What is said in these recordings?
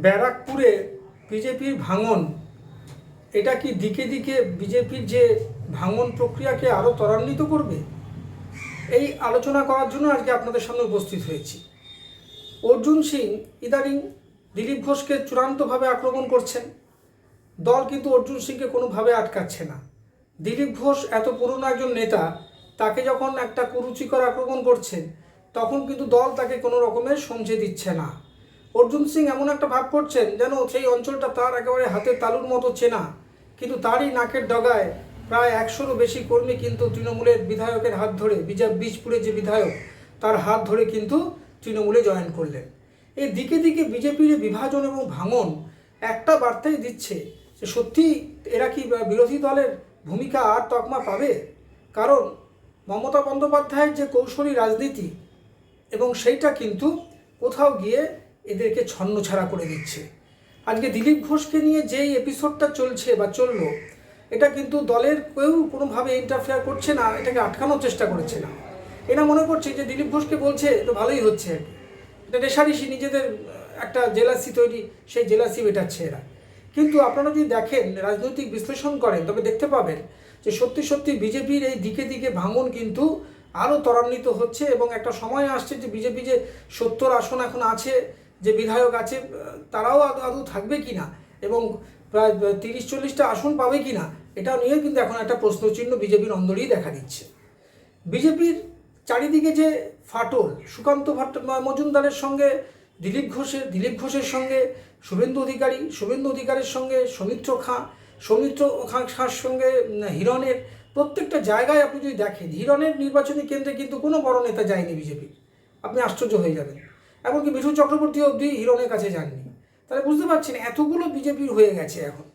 ব্যারাকপুরে বিজেপির ভাঙন, এটা কি দিকে দিকে বিজেপির যে ভাঙন প্রক্রিয়াকে আরও ত্বরান্বিত করবে? এই আলোচনা করার জন্য আজকে আপনাদের সামনে উপস্থিত হয়েছি। অর্জুন সিং ইদানিং দিলীপ ঘোষকে চূড়ান্তভাবে আক্রমণ করছেন। দল কিন্তু অর্জুন সিংকে কোনোভাবে আটকাচ্ছে না। দিলীপ ঘোষ এত পুরনো একজন নেতা, তাকে যখন একটা কুরুচিকর আক্রমণ করছেন, তখন কিন্তু দল তাকে কোনো রকমের সমঝে দিচ্ছে না। অর্জুন সিং এমন একটা ভাব করছেন যেন সেই অঞ্চলটা তার একেবারে হাতের তালুর মতো চেনা, কিন্তু তারই নাকের ডগায় প্রায় 100-রও বেশি কর্মী কিন্তু তৃণমূলের বিধায়কের হাত ধরে, বীজপুরের যে বিধায়ক তার হাত ধরে কিন্তু তৃণমূলে জয়েন করলেন। এই দিকে দিকে বিজেপির বিভাজন এবং ভাঙন একটা বার্তাই দিচ্ছে যে সত্যি এরা কি বিরোধী দলের ভূমিকা আর তকমা পাবে? কারণ মমতা বন্দ্যোপাধ্যায়ের যে কৌশলী রাজনীতি এবং সেইটা কিন্তু কোথাও গিয়ে এদেরকে ছন্নছাড়া করে দিচ্ছে। আজকে দিলীপ ঘোষকে নিয়ে যেই এপিসোডটা চলছে বা চললো, এটা কিন্তু দলের কেউ কোনোভাবে ইন্টারফেয়ার করছে না, এটাকে আটকানোর চেষ্টা করছে না। এরা মনে করছে যে দিলীপ ঘোষকে বলছে তো ভালোই হচ্ছে আর কি, এটা রেশারেশি, নিজেদের একটা জেলাসি তৈরি, সেই জেলাসি মেটাচ্ছে এরা। কিন্তু আপনারা যদি দেখেন, রাজনৈতিক বিশ্লেষণ করেন, তবে দেখতে পাবেন যে সত্যি সত্যি বিজেপির এই দিকে দিকে ভাঙন কিন্তু আরও ত্বরান্বিত হচ্ছে এবং একটা সময় আসছে যে বিজেপি যে 70 আসন এখন আছে, যে বিধায়ক আছে, তারাও আদৌ থাকবে কি না এবং প্রায় 30-40টা আসন পাবে কি না, এটা নিয়ে কিন্তু এখন একটা প্রশ্নচিহ্ন বিজেপির অন্দরেই দেখা দিচ্ছে। বিজেপির চারিদিকে যে ফাটল, সুকান্ত মজুমদারের সঙ্গে দিলীপ ঘোষের সঙ্গে শুভেন্দু অধিকারীর সঙ্গে সৌমিত্র খাঁর সঙ্গে হিরণের, প্রত্যেকটা জায়গায় আপনি যদি দেখেন, হিরণের নির্বাচনী কেন্দ্রে কিন্তু কোনো বড় নেতা যায়নি বিজেপির, আপনি আশ্চর্য হয়ে যাবেন। এমনকি মিঠুন চক্রবর্তী অবধি হিরণের কাছে যাননি। তাহলে বুঝতে পারছেন এতগুলো বিজেপির হয়ে গেছে এখন।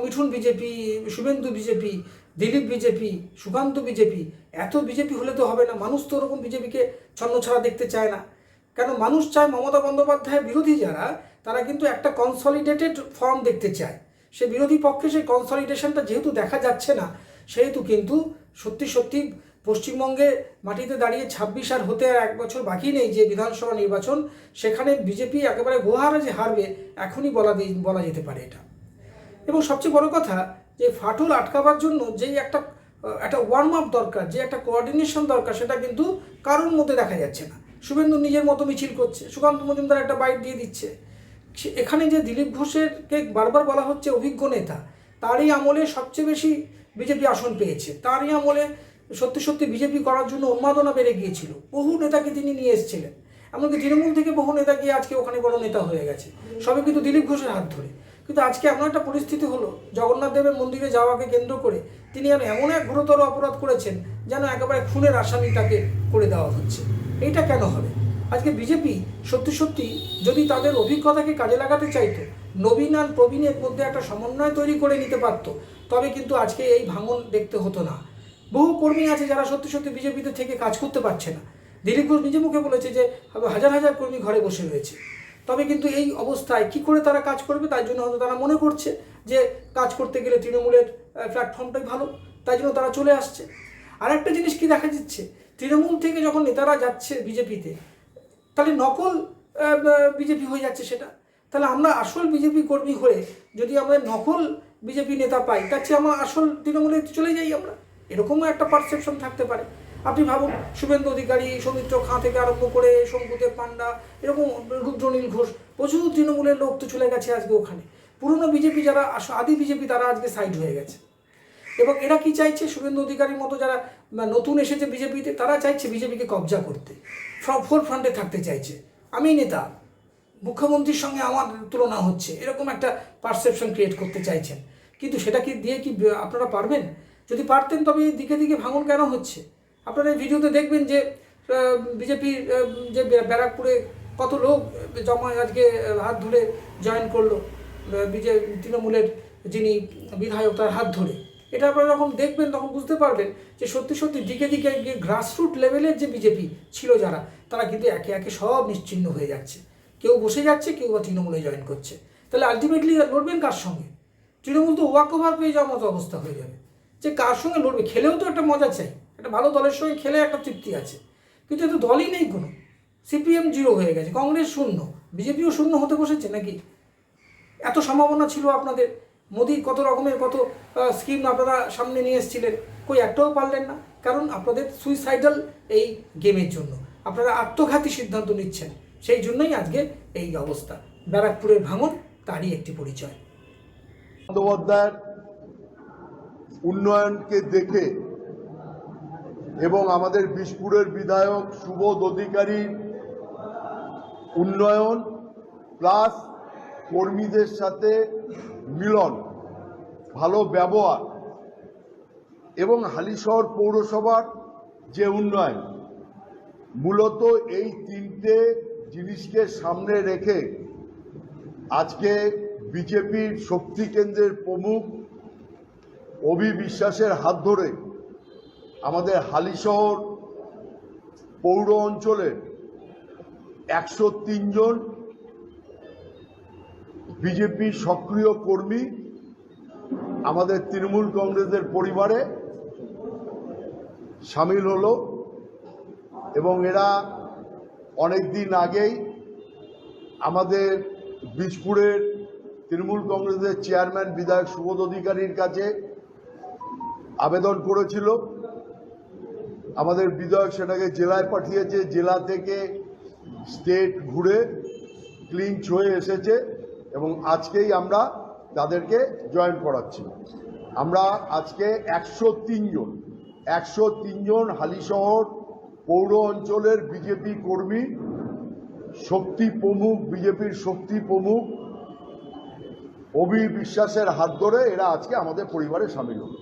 Mithun BJP, Suvendu BJP, Dilip BJP, Sukanta BJP, এত বিজেপি হলে তো হবে না। মানুষ তো ওরকম বিজেপিকে ছন্নছাড়া দেখতে চায় না। কেন মানুষ চায় মমতা বন্দ্যোপাধ্যায়ের বিরোধী যারা, তারা কিন্তু একটা কনসলিডেটেড ফর্ম দেখতে চায়। সে বিরোধী পক্ষে সেই কনসলিডেশনটা যেহেতু দেখা যাচ্ছে না, সেহেতু কিন্তু সত্যি সত্যি পশ্চিমবঙ্গে মাটিতে দাঁড়িয়ে 26 আর হতে আর 1 বছর বাকি নেই যে বিধানসভা নির্বাচন, সেখানে বিজেপি একেবারে গোহারা যে হারবে এখনই বলা যেতে পারে এটা। এবং সবচেয়ে বড় কথা, যে ফাটল আটকাবার জন্য যেই একটা ওয়ার্ম আপ দরকার, যে একটা কোঅর্ডিনেশন দরকার, সেটা কিন্তু কারোর মধ্যে দেখা যাচ্ছে না। শুভেন্দু নিজের মতো মিছিল করছে, সুকান্ত মজুমদার একটা বাইট দিয়ে দিচ্ছে। এখানে যে দিলীপ ঘোষেরকে বারবার বলা হচ্ছে অভিজ্ঞ নেতা, তারই আমলে সবচেয়ে বেশি বিজেপি আসন পেয়েছে, তারই আমলে সত্যি সত্যি বিজেপি করার জন্য উন্মাদনা বেড়ে গিয়েছিল, বহু নেতাকে তিনি নিয়ে এসেছিলেন। এমনকি তৃণমূল থেকে বহু নেতা গিয়ে আজকে ওখানে বড় নেতা হয়ে গেছে, সবই কিন্তু দিলীপ ঘোষের হাত ধরে। কিন্তু আজকে এমন একটা পরিস্থিতি হলো, জগন্নাথ দেবের মন্দিরে যাওয়াকে কেন্দ্র করে তিনি যেন এমন এক গুরুতর অপরাধ করেছেন যেন একেবারে খুনের আসামি তাকে করে দেওয়া হচ্ছে। এইটা কেন হবে? আজকে বিজেপি সত্যি সত্যি যদি তাদের অভিজ্ঞতাকে কাজে লাগাতে চাইতো, নবীন আর প্রবীণের মধ্যে একটা সমন্বয় তৈরি করে নিতে পারতো, তবে কিন্তু আজকে এই ভাঙন দেখতে হতো না। বহু কর্মী আছে যারা সত্যি সত্যি বিজেপিতে থেকে কাজ করতে পারছে না। দিলীপ ঘোষ নিজে মুখে বলেছে যে হাজার হাজার কর্মী ঘরে বসে রয়েছে। তবে কিন্তু এই অবস্থায় কি করে তারা কাজ করবে, তাই জন্য হয়তো তারা মনে করছে যে কাজ করতে গেলে তৃণমূলের প্ল্যাটফর্মটাই ভালো, তাই জন্য তারা চলে আসছে। আর একটা জিনিস কি দেখা যাচ্ছে, তৃণমূল থেকে যখন নেতারা যাচ্ছে বিজেপিতে, তাহলে নকল বিজেপি হয়ে যাচ্ছে সেটা। তাহলে আমরা আসল বিজেপি কর্মী হয়ে যদি আমরা নকল বিজেপি নেতা পাই, তার চেয়ে আমরা আসল তৃণমূলে চলে যাই আমরা, এরকমও একটা পারসেপশন থাকতে পারে। আপনি ভাবুন, শুভেন্দু অধিকারী, সৌমিত্র খাঁ থেকে আরম্ভ করে শঙ্কুদেব পান্ডা, এরকম রুদ্রনীল ঘোষ, প্রচুর তৃণমূলের লোক তো চলে গেছে আজকে ওখানে। পুরনো বিজেপি যারা আদি বিজেপি, তারা আজকে সাইড হয়ে গেছে। এবং এরা কি চাইছে, শুভেন্দু অধিকারীর মতো যারা নতুন এসেছে বিজেপিতে, তারা চাইছে বিজেপিকে কবজা করতে, ফোর ফ্রন্টে থাকতে চাইছে। আমি নেতা, মুখ্যমন্ত্রীর সঙ্গে আমার তুলনা হচ্ছে, এরকম একটা পারসেপশন ক্রিয়েট করতে চাইছেন। কিন্তু সেটা কি দিয়ে কি আপনারা পারবেন? যদি পারতেন তবে এই দিকে দিকে ভাঙন কেন হচ্ছে? আপনারা এই ভিডিওতে দেখবেন যে বিজেপির যে ব্যারাকপুরে কত লোক আজকে হাত ধরে জয়েন করলো তৃণমূলের যিনি বিধায়ক, তার হাত ধরে। এটা আপনারা যখন দেখবেন তখন বুঝতে পারবেন যে সত্যি সত্যি দিকে দিকে গিয়ে গ্রাসরুট লেভেলের যে বিজেপি ছিল যারা, তারা কিন্তু একে একে সব নিশ্চিহ্ন হয়ে যাচ্ছে। কেউ বসে যাচ্ছে, কেউ বা তৃণমূলে জয়েন করছে। তাহলে আলটিমেটলি লড়বেন কার সঙ্গে? তৃণমূল তো ওয়াক ওভার পেয়ে যাওয়ার মতো অবস্থা হয়ে যাবে। যে কার সঙ্গে লড়বে? খেলেও তো একটা মজা চাই, একটা ভালো দলের সঙ্গে খেলে একটা তৃপ্তি আছে, কিন্তু এত দলই নেই কোনো। সিপিএম 0 হয়ে গেছে, কংগ্রেস 0, বিজেপিও 0 হতে বসেছে নাকি? এত সম্ভাবনা ছিল আপনাদের, মোদি কত রকমের কত স্কিম আপনারা সামনে নিয়ে এসেছিলেন, কই একটাও পারলেন না। কারণ আপনাদের সুইসাইডাল এই গেমের জন্য আপনারা আত্মঘাতী সিদ্ধান্ত নিচ্ছেন, সেই জন্যই আজকে এই অবস্থা। ব্যারাকপুরের ভাঙন তারই একটি পরিচয়। বন্দ্যোপাধ্যায়ের উন্নয়নকে দেখে এবং আমাদের বিশপুরের বিধায়ক সুবোধ অধিকারীর উন্নয়ন প্লাস কর্মীদের সাথে মিলন, ভালো ব্যবহার এবং হালিশহর পৌরসভার যে উন্নয়ন, মূলত এই তিনটে জিনিসকে সামনে রেখে আজকে বিজেপির শক্তি কেন্দ্রের প্রমুখ অভি বিশ্বাসের হাত ধরে আমাদের হালিশহর পৌর অঞ্চলের 103 জন বিজেপি সক্রিয় কর্মী আমাদের তৃণমূল কংগ্রেসের পরিবারে সামিল হলো এবং এরা অনেক দিন আগেই আমাদের বিশপুরের তৃণমূল কংগ্রেসের চেয়ারম্যান বিধায়ক সুবোধ অধিকারীর কাছে আবেদন করেছিল। আমাদের বিধায়ক সেটাকে জেলায় পাঠিয়েছে, জেলা থেকে স্টেট ঘুরে ক্লিঞ্চ হয়ে এসেছে এবং আজকেই আমরা তাদেরকে জয়েন করাচ্ছি। আমরা আজকে 103 জন হালিশহর পৌর অঞ্চলের বিজেপি কর্মী, শক্তি প্রমুখ, বিজেপির শক্তি প্রমুখ অভি বিশ্বাসের হাত ধরে এরা আজকে আমাদের পরিবারে সামিল হলো।